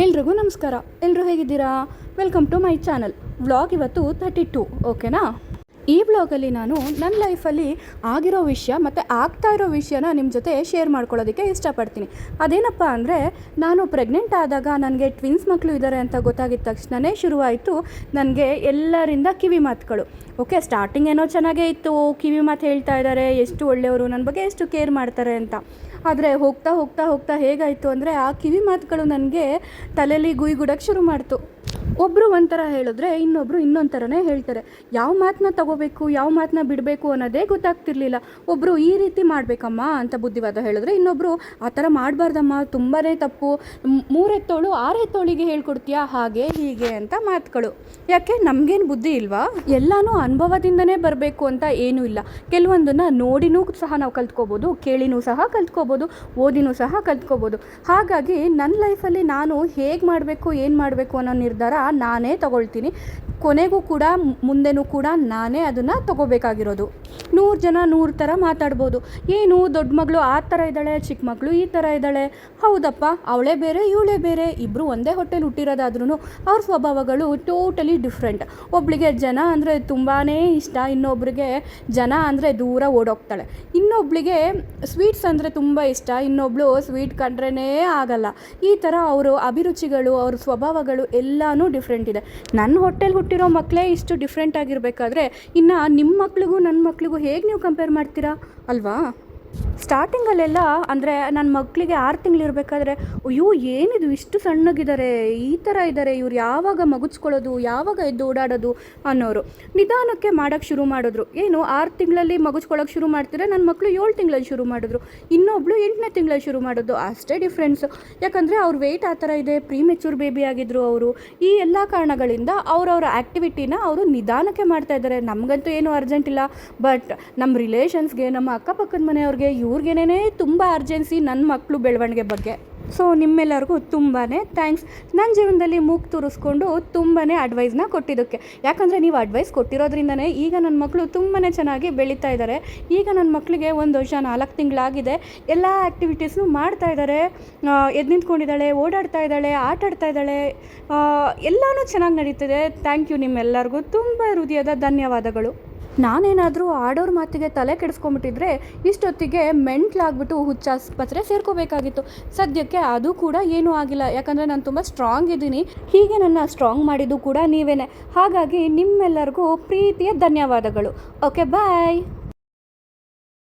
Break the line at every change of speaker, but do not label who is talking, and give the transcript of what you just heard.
ಎಲ್ರಿಗೂ ನಮಸ್ಕಾರ. ಎಲ್ಲರೂ ಹೇಗಿದ್ದೀರಾ? Welcome to my channel. Vlog ಇವತ್ತು 32, ಓಕೆನಾ? ಈ ವ್ಲಾಗಲ್ಲಿ ನಾನು ನನ್ನ ಲೈಫಲ್ಲಿ ಆಗಿರೋ ವಿಷಯ ಮತ್ತು ಆಗ್ತಾ ಇರೋ ವಿಷಯನ ನಿಮ್ಮ ಜೊತೆ ಶೇರ್ ಮಾಡ್ಕೊಳ್ಳೋದಕ್ಕೆ ಇಷ್ಟಪಡ್ತೀನಿ. ಅದೇನಪ್ಪ ಅಂದರೆ, ನಾನು ಪ್ರೆಗ್ನೆಂಟ್ ಆದಾಗ ನನಗೆ ಟ್ವಿನ್ಸ್ ಮಕ್ಕಳು ಇದ್ದಾರೆ ಅಂತ ಗೊತ್ತಾಗಿದ್ದ ತಕ್ಷಣವೇ ಶುರುವಾಯಿತು ನನಗೆ ಎಲ್ಲರಿಂದ ಕಿವಿ ಮಾತುಗಳು. ಓಕೆ, ಸ್ಟಾರ್ಟಿಂಗ್ ಏನೋ ಚೆನ್ನಾಗೇ ಇತ್ತು, ಕಿವಿ ಮಾತು ಹೇಳ್ತಾ ಇದ್ದಾರೆ, ಎಷ್ಟು ಒಳ್ಳೆಯವರು, ನನ್ನ ಬಗ್ಗೆ ಎಷ್ಟು ಕೇರ್ ಮಾಡ್ತಾರೆ ಅಂತ. ಆದರೆ ಹೋಗ್ತಾ ಹೋಗ್ತಾ ಹೋಗ್ತಾ ಹೇಗಾಯಿತು ಅಂದರೆ, ಆ ಕಿವಿ ಮಾತುಗಳು ನನಗೆ ತಲೆಯಲ್ಲಿ ಗುಯ್ಗುಡಕ್ಕೆ ಶುರು ಮಾಡ್ತು. ಒಬ್ಬರು ಒಂಥರ ಹೇಳಿದ್ರೆ ಇನ್ನೊಬ್ಬರು ಇನ್ನೊಂದು ಥರನೇ ಹೇಳ್ತಾರೆ. ಯಾವ ಮಾತನ್ನ ತಗೋಬೇಕು, ಯಾವ ಮಾತನ್ನ ಬಿಡಬೇಕು ಅನ್ನೋದೇ ಗೊತ್ತಾಗ್ತಿರ್ಲಿಲ್ಲ. ಒಬ್ಬರು ಈ ರೀತಿ ಮಾಡಬೇಕಮ್ಮ ಅಂತ ಬುದ್ಧಿವಾದ ಹೇಳಿದ್ರೆ, ಇನ್ನೊಬ್ಬರು ಆ ಥರ ಮಾಡಬಾರ್ದಮ್ಮ, ತುಂಬಾ ತಪ್ಪು, 3 ಎತ್ತೋಳು 6 ಎತ್ತೋಳಿಗೆ ಹೇಳ್ಕೊಡ್ತೀಯಾ, ಹಾಗೆ ಹೀಗೆ ಅಂತ ಮಾತುಗಳು. ಯಾಕೆ, ನಮಗೇನು ಬುದ್ಧಿ ಇಲ್ವಾ? ಎಲ್ಲನೂ ಅನುಭವದಿಂದನೇ ಬರಬೇಕು ಅಂತ ಏನೂ ಇಲ್ಲ. ಕೆಲವೊಂದನ್ನು ನೋಡಿನೂ ಸಹ ನಾವು ಕಲ್ತ್ಕೋಬೋದು, ಕೇಳಿನೂ ಸಹ ಕಲ್ತ್ಕೋಬೋದು, ಓದಿನೂ ಸಹ ಕಲ್ತ್ಕೋಬೋದು. ಹಾಗಾಗಿ ನನ್ನ ಲೈಫಲ್ಲಿ ನಾನು ಹೇಗೆ ಮಾಡಬೇಕು, ಏನು ಮಾಡಬೇಕು ಅನ್ನೋ ನಿರ್ಧಾರ ನಾನೇ ತಗೊಳ್ತೀನಿ. ಕೊನೆಗೂ ಕೂಡ ಮುಂದೆನೂ ಕೂಡ ನಾನೇ ಅದನ್ನು ತಗೋಬೇಕಾಗಿರೋದು. 100 ಜನ 100 ಥರ ಮಾತಾಡ್ಬೋದು. ಏನು ದೊಡ್ಡ ಮಗಳು ಆ ಥರ ಇದ್ದಾಳೆ, ಚಿಕ್ಕ ಮಗಳು ಈ ಥರ ಇದ್ದಾಳೆ. ಹೌದಪ್ಪ, ಅವಳೇ ಬೇರೆ ಇವಳೇ ಬೇರೆ, ಇಬ್ಬರು ಒಂದೇ ಹೊಟ್ಟೆಲಿ ಹುಟ್ಟಿರೋದಾದ್ರೂ ಅವ್ರ ಸ್ವಭಾವಗಳು ಟೋಟಲಿ ಡಿಫ್ರೆಂಟ್. ಒಬ್ಳಿಗೆ ಜನ ಅಂದರೆ ತುಂಬಾ ಇಷ್ಟ, ಇನ್ನೊಬ್ರಿಗೆ ಜನ ಅಂದರೆ ದೂರ ಓಡೋಗ್ತಾಳೆ. ಇನ್ನೊಬ್ಳಿಗೆ ಸ್ವೀಟ್ಸ್ ಅಂದರೆ ತುಂಬ ಇಷ್ಟ, ಇನ್ನೊಬ್ಳು ಸ್ವೀಟ್ ಕಂಡ್ರೇ ಆಗಲ್ಲ. ಈ ಥರ ಅವರು ಅಭಿರುಚಿಗಳು, ಅವ್ರ ಸ್ವಭಾವಗಳು ಎಲ್ಲನೂ ಡಿಫ್ರೆಂಟ್ ಇದೆ. ನನ್ನ ಹೊಟ್ಟೆಲಿ ಹುಟ್ಟಿರೋ ಮಕ್ಕಳೇ ಇಷ್ಟು ಡಿಫ್ರೆಂಟ್ ಆಗಿರಬೇಕಾದ್ರೆ ಇನ್ನು ನಿಮ್ಮ ಮಕ್ಳಿಗೂ ನನ್ನ ಮಕ್ಳಿಗೂ ಹೇಗೆ ನೀವು ಕಂಪೇರ್ ಮಾಡ್ತೀರಾ ಅಲ್ವಾ? ಸ್ಟಾರ್ಟಿಂಗಲ್ಲೆಲ್ಲ ಅಂದರೆ ನನ್ನ ಮಕ್ಕಳಿಗೆ 6 ತಿಂಗಳಿರಬೇಕಾದ್ರೆ, ಅಯ್ಯೋ ಏನಿದು ಇಷ್ಟು ಸಣ್ಣಗಿದ್ದಾರೆ, ಈ ಥರ ಇದ್ದಾರೆ, ಇವ್ರು ಯಾವಾಗ ಮಗುಚ್ಕೊಳ್ಳೋದು, ಯಾವಾಗ ಎದ್ದು ಓಡಾಡೋದು ಅನ್ನೋರು. ನಿಧಾನಕ್ಕೆ ಮಾಡೋಕ್ಕೆ ಶುರು ಮಾಡಿದ್ರು. ಏನು 6 ತಿಂಗಳಲ್ಲಿ ಮಗುಚ್ಕೊಳ್ಳೋಕೆ ಶುರು ಮಾಡ್ತಿದ್ರೆ, ನನ್ನ ಮಕ್ಕಳು 7 ತಿಂಗಳಲ್ಲಿ ಶುರು ಮಾಡಿದ್ರು, ಇನ್ನೊಬ್ಳು 8ನೇ ತಿಂಗಳಲ್ಲಿ ಶುರು ಮಾಡೋದು. ಅಷ್ಟೇ ಡಿಫ್ರೆನ್ಸು. ಯಾಕಂದರೆ ಅವ್ರ ವೆಯ್ಟ್ ಆ ಥರ ಇದೆ, ಪ್ರೀಮೆಚೂರ್ ಬೇಬಿ ಆಗಿದ್ರು ಅವರು. ಈ ಎಲ್ಲ ಕಾರಣಗಳಿಂದ ಅವರವರ ಆ್ಯಕ್ಟಿವಿಟಿನ ಅವರು ನಿಧಾನಕ್ಕೆ ಮಾಡ್ತಾಯಿದ್ದಾರೆ. ನಮಗಂತೂ ಏನೂ ಅರ್ಜೆಂಟ್ ಇಲ್ಲ, ಬಟ್ ನಮ್ಮ ರಿಲೇಷನ್ಸ್ಗೆ, ನಮ್ಮ ಅಕ್ಕಪಕ್ಕದ ಮನೆಯವ್ರಿಗೆ, ಇವ್ರಿಗೇನೇ ತುಂಬ ಅರ್ಜೆನ್ಸಿ ನನ್ನ ಮಕ್ಕಳು ಬೆಳವಣಿಗೆ ಬಗ್ಗೆ. ಸೊ ನಿಮ್ಮೆಲ್ಲರಿಗೂ ತುಂಬಾ ಥ್ಯಾಂಕ್ಸ್, ನನ್ನ ಜೀವನದಲ್ಲಿ ಮೂಗು ತೂರಿಸ್ಕೊಂಡು ತುಂಬಾ ಅಡ್ವೈಸ್ನ ಕೊಟ್ಟಿದ್ದಕ್ಕೆ. ಯಾಕಂದರೆ ನೀವು ಅಡ್ವೈಸ್ ಕೊಟ್ಟಿರೋದ್ರಿಂದನೇ ಈಗ ನನ್ನ ಮಕ್ಕಳು ತುಂಬಾ ಚೆನ್ನಾಗಿ ಬೆಳೀತಾ ಇದ್ದಾರೆ. ಈಗ ನನ್ನ ಮಕ್ಕಳಿಗೆ 1 ವರ್ಷ 4 ತಿಂಗಳಾಗಿದೆ. ಎಲ್ಲ ಆ್ಯಕ್ಟಿವಿಟೀಸ್ನು ಮಾಡ್ತಾ ಇದ್ದಾರೆ. ಎದ್ದು ನಿಂತ್ಕೊಂಡಿದ್ದಾಳೆ, ಓಡಾಡ್ತಾ ಇದ್ದಾಳೆ, ಆಟ ಆಡ್ತಾ ಇದ್ದಾಳೆ, ಎಲ್ಲನೂ ಚೆನ್ನಾಗಿ ನಡೀತಿದೆ. ಥ್ಯಾಂಕ್ ಯು ನಿಮ್ಮೆಲ್ಲರಿಗೂ, ತುಂಬ ಹೃದಯದ ಧನ್ಯವಾದಗಳು. ನಾನೇನಾದರೂ ಆಡೋರ ಮಾತಿಗೆ ತಲೆ ಕೆಡಿಸ್ಕೊಂಬಿಟ್ಟಿದ್ರೆ ಇಷ್ಟೊತ್ತಿಗೆ ಮೆಂಟ್ಲಾಗ್ಬಿಟ್ಟು ಹುಚ್ಚಾಸ್ಪತ್ರೆ ಸೇರ್ಕೋಬೇಕಾಗಿತ್ತು. ಸದ್ಯಕ್ಕೆ ಅದು ಕೂಡ ಏನೂ ಆಗಿಲ್ಲ, ಯಾಕಂದರೆ ನಾನು ತುಂಬ ಸ್ಟ್ರಾಂಗ್ ಇದ್ದೀನಿ. ಹೀಗೆ ನನ್ನ ಸ್ಟ್ರಾಂಗ್ ಮಾಡಿದ್ದು ಕೂಡ ನೀವೇ. ಹಾಗಾಗಿ ನಿಮ್ಮೆಲ್ಲರಿಗೂ ಪ್ರೀತಿಯ ಧನ್ಯವಾದಗಳು. ಓಕೆ, ಬಾಯ್.